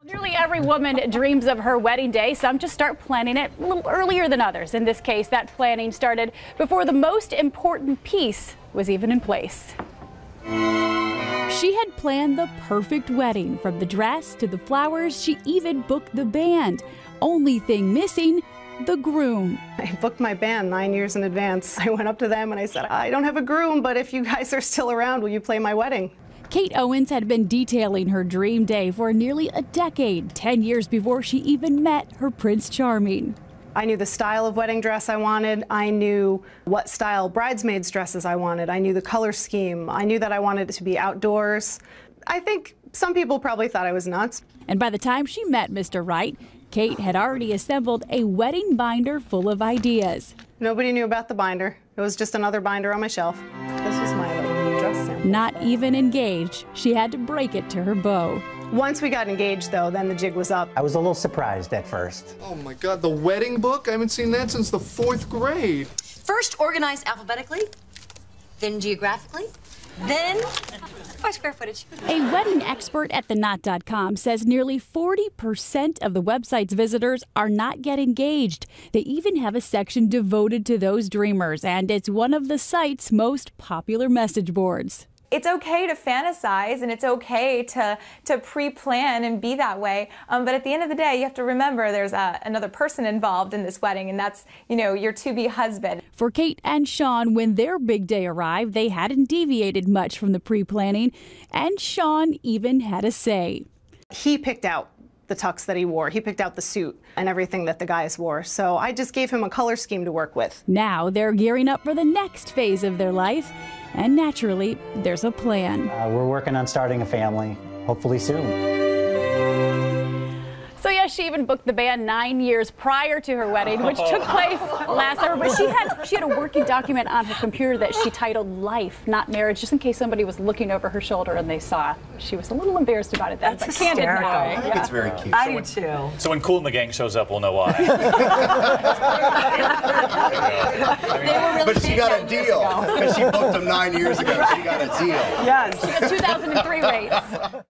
Nearly every woman dreams of her wedding day. Some just start planning it a little earlier than others. In this case, that planning started before the most important piece was even in place. She had planned the perfect wedding, from the dress to the flowers. She even booked the band. Only thing missing, the groom. I booked my band 9 years in advance. I went up to them and I said, I don't have a groom, but if you guys are still around, will you play my wedding? Kate Owens had been detailing her dream day for nearly a decade, 10 years before she even met her Prince Charming. I knew the style of wedding dress I wanted. I knew what style bridesmaids dresses I wanted. I knew the color scheme. I knew that I wanted it to be outdoors. I think some people probably thought I was nuts. And by the time she met Mr. Right, Kate had already assembled a wedding binder full of ideas. Nobody knew about the binder. It was just another binder on my shelf. This was my dress sample. Not even engaged, she had to break it to her beau. Once we got engaged, though, then the jig was up. I was a little surprised at first. Oh my God, the wedding book? I haven't seen that since the 4th grade. First organized alphabetically, then geographically, then by square footage. A wedding expert at theknot.com says nearly 40% of the website's visitors are not yet engaged. They even have a section devoted to those dreamers, and it's one of the site's most popular message boards. It's okay to fantasize and it's okay to pre-plan and be that way. But at the end of the day, you have to remember there's another person involved in this wedding, and that's, your to-be husband. For Kate and Sean, when their big day arrived, they hadn't deviated much from the pre-planning, and Sean even had a say. He picked out the tux that he wore. He picked out the suit and everything that the guys wore. So I just gave him a color scheme to work with. Now they're gearing up for the next phase of their life. And naturally, there's a plan. We're working on starting a family, hopefully soon. So yes, she even booked the band 9 years prior to her wedding, which took place last summer. But she had a working document on her computer that she titled "Life, Not Marriage," just in case somebody was looking over her shoulder and they saw. She was a little embarrassed about it then. That's hysterical. I think it's very cute. I do too. So when Kool and the Gang shows up, we'll know why. But she got a deal. Because she booked them 9 years ago. She got a deal. Yes. She got 2003 rates.